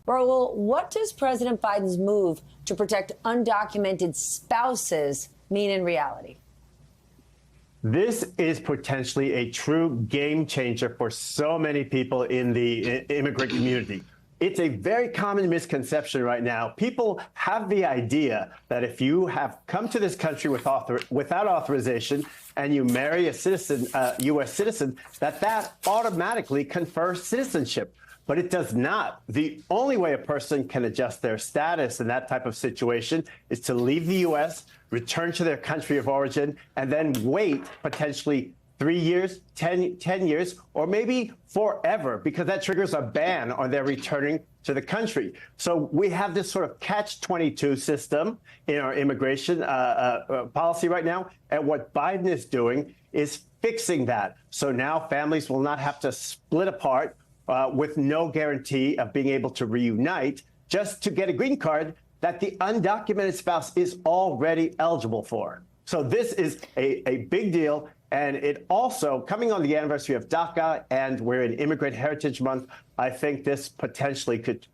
Raul, what does President Biden's move to protect undocumented spouses mean in reality? This is potentially a true game changer for so many people in the immigrant community. It's a very common misconception right now. People have the idea that if you have come to this country without authorization and you marry a citizen, U.S. citizen, that automatically confers citizenship. But it does not. The only way a person can adjust their status in that type of situation is to leave the U.S., return to their country of origin, and then wait potentially 3 years, 10 years, or maybe forever, because that triggers a ban on their returning to the country. So we have this sort of catch-22 system in our immigration policy right now. And what Biden is doing is fixing that. So now families will not have to split apart with no guarantee of being able to reunite just to get a green card that the undocumented spouse is already eligible for. So this is a big deal. And it also, coming on the anniversary of DACA, and we're in Immigrant Heritage Month, I think this potentially could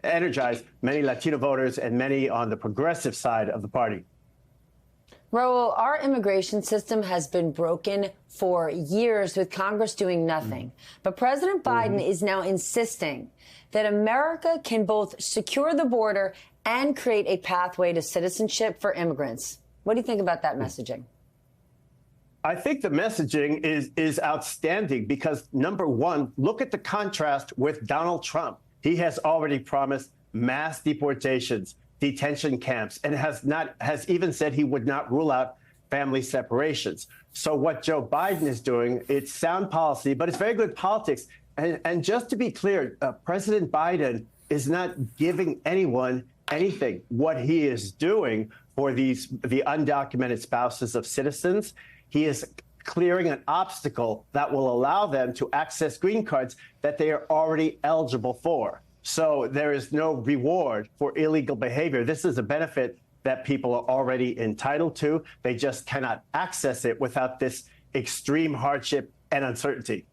energize many Latino voters and many on the progressive side of the party. Raul, our immigration system has been broken for years with Congress doing nothing. But President Biden is now insisting that America can both secure the border and create a pathway to citizenship for immigrants. What do you think about that messaging? I think the messaging is outstanding because, number one, look at the contrast with Donald Trump. He has already promised mass deportations, detention camps, and has even said he would not rule out family separations. So what Joe Biden is doing, it's sound policy, but it's very good politics. And just to be clear, President Biden is not giving anyone anything. What he is doing for the undocumented spouses of citizens, he is clearing an obstacle that will allow them to access green cards that they are already eligible for. So there is no reward for illegal behavior. This is a benefit that people are already entitled to. They just cannot access it without this extreme hardship and uncertainty.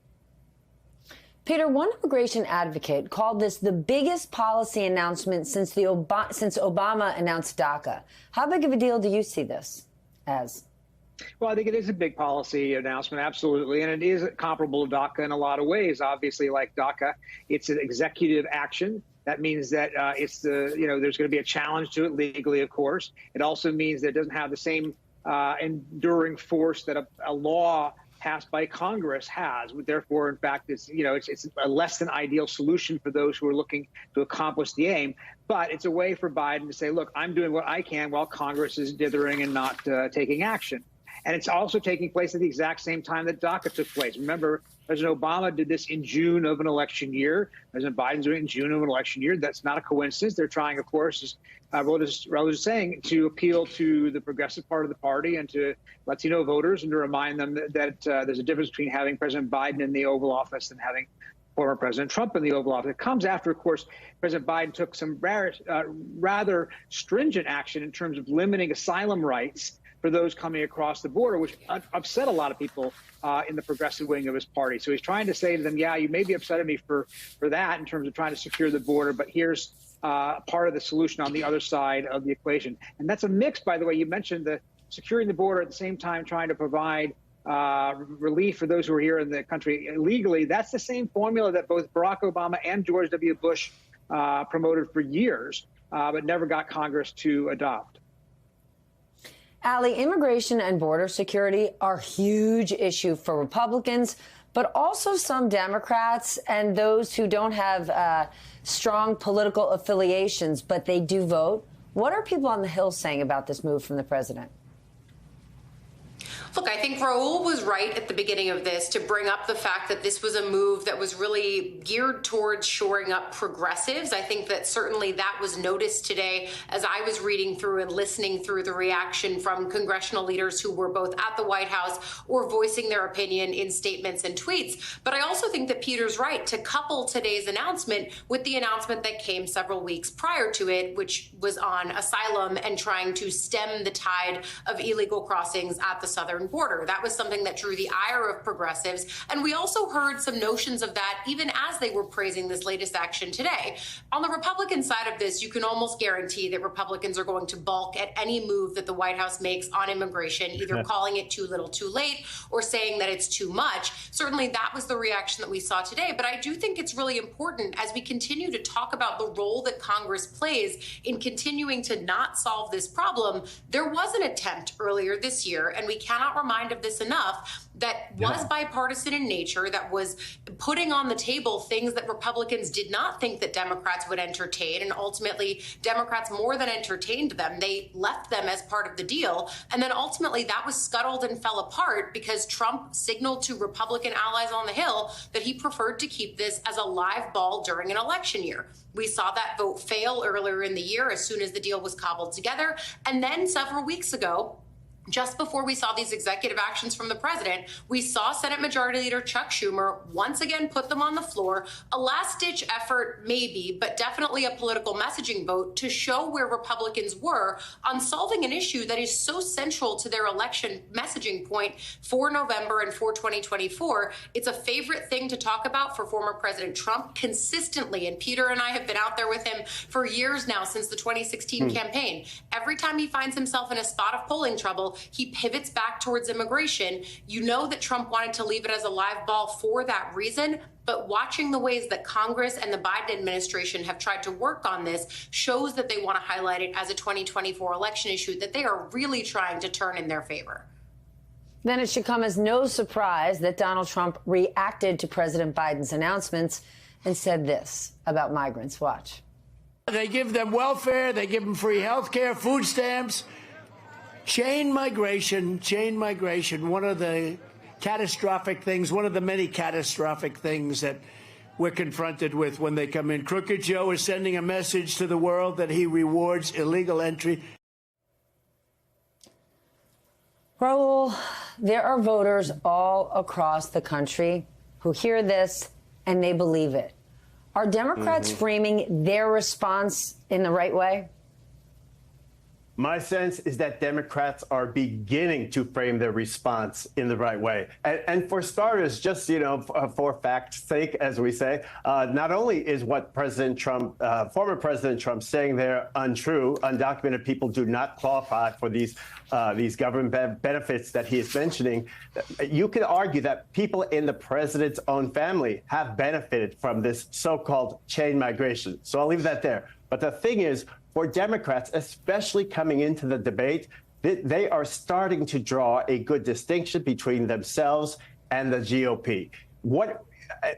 Peter, one immigration advocate called this the biggest policy announcement since Obama announced DACA. How big of a deal do you see this as? Well, I think it is a big policy announcement, absolutely. And it is comparable to DACA in a lot of ways. Obviously, like DACA, it's an executive action. That means that there's going to be a challenge to it legally, of course. It also means that it doesn't have the same enduring force that a law passed by Congress has. Therefore, in fact, it's a less than ideal solution for those who are looking to accomplish the aim. But it's a way for Biden to say, look, I'm doing what I can while Congress is dithering and not taking action. And it's also taking place at the exact same time that DACA took place. Remember, President Obama did this in June of an election year. President Biden's doing it in June of an election year. That's not a coincidence. They're trying, of course, as Raul was saying, to appeal to the progressive part of the party and to Latino voters and to remind them that there's a difference between having President Biden in the Oval Office and having former President Trump in the Oval Office. It comes after, of course, President Biden took some rather stringent action in terms of limiting asylum rights for those coming across the border, which upset a lot of people in the progressive wing of his party. So he's trying to say to them, yeah, you may be upset at me for that in terms of trying to secure the border, but here's part of the solution on the other side of the equation. And that's a mix, by the way. You mentioned the securing the border at the same time trying to provide relief for those who are here in the country illegally. That's the same formula that both Barack Obama and George W. Bush promoted for years, but never got Congress to adopt. Ali, immigration and border security are a huge issue for Republicans, but also some Democrats and those who don't have strong political affiliations, but they do vote. What are people on the Hill saying about this move from the president? Look, I think Raul was right at the beginning of this to bring up the fact that this was a move that was really geared towards shoring up progressives. I think that certainly that was noticed today as I was reading through and listening through the reaction from congressional leaders who were both at the White House or voicing their opinion in statements and tweets. But I also think that Peter's right to couple today's announcement with the announcement that came several weeks prior to it, which was on asylum and trying to stem the tide of illegal crossings at the southern border. That was something that drew the ire of progressives. And we also heard some notions of that even as they were praising this latest action today. On the Republican side of this, you can almost guarantee that Republicans are going to balk at any move that the White House makes on immigration, either calling it too little too late or saying that it's too much. Certainly that was the reaction that we saw today. But I do think it's really important as we continue to talk about the role that Congress plays in continuing to not solve this problem. There was an attempt earlier this year, and we cannot remind of this enough, that was bipartisan in nature, that was putting on the table things that Republicans did not think that Democrats would entertain. And ultimately, Democrats more than entertained them. They left them as part of the deal. And then ultimately that was scuttled and fell apart because Trump signaled to Republican allies on the Hill that he preferred to keep this as a live ball during an election year. We saw that vote fail earlier in the year as soon as the deal was cobbled together. And then several weeks ago, just before we saw these executive actions from the president, we saw Senate Majority Leader Chuck Schumer once again put them on the floor. A last-ditch effort, maybe, but definitely a political messaging vote to show where Republicans were on solving an issue that is so central to their election messaging point for November and for 2024. It's a favorite thing to talk about for former President Trump consistently, and Peter and I have been out there with him for years now since the 2016 campaign. Every time he finds himself in a spot of polling trouble, he pivots back towards immigration. You know that Trump wanted to leave it as a live ball for that reason, but watching the ways that Congress and the Biden administration have tried to work on this shows that they want to highlight it as a 2024 election issue that they are really trying to turn in their favor. Then it should come as no surprise that Donald Trump reacted to President Biden's announcements and said this about migrants. Watch. They give them welfare, they give them free health care, food stamps. Chain migration, one of the catastrophic things, one of the many catastrophic things that we're confronted with when they come in. Crooked Joe is sending a message to the world that he rewards illegal entry. Raul, there are voters all across the country who hear this and they believe it. Are Democrats framing their response in the right way? My sense is that Democrats are beginning to frame their response in the right way. And for starters, just, for fact's sake, as we say, not only is what President Trump, former President Trump saying there untrue, undocumented people do not qualify for these government benefits that he is mentioning. You could argue that people in the president's own family have benefited from this so-called chain migration. So I'll leave that there. But the thing is, for Democrats, especially coming into the debate, they are starting to draw a good distinction between themselves and the GOP.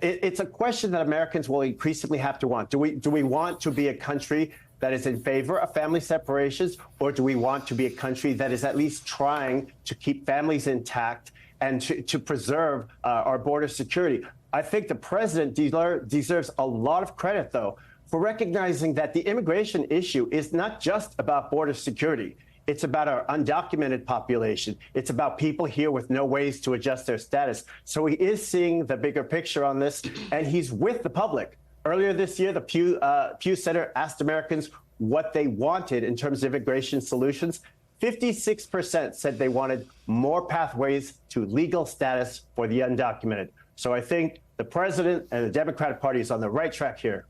It's a question that Americans will increasingly have to want. Do we want to be a country that is in favor of family separations, or do we want to be a country that is at least trying to keep families intact and to preserve our border security? I think the president deserves a lot of credit, though, for recognizing that the immigration issue is not just about border security. It's about our undocumented population. It's about people here with no ways to adjust their status. So he is seeing the bigger picture on this, and he's with the public. Earlier this year, the Pew Center asked Americans what they wanted in terms of immigration solutions. 56% said they wanted more pathways to legal status for the undocumented. So I think the president and the Democratic Party is on the right track here.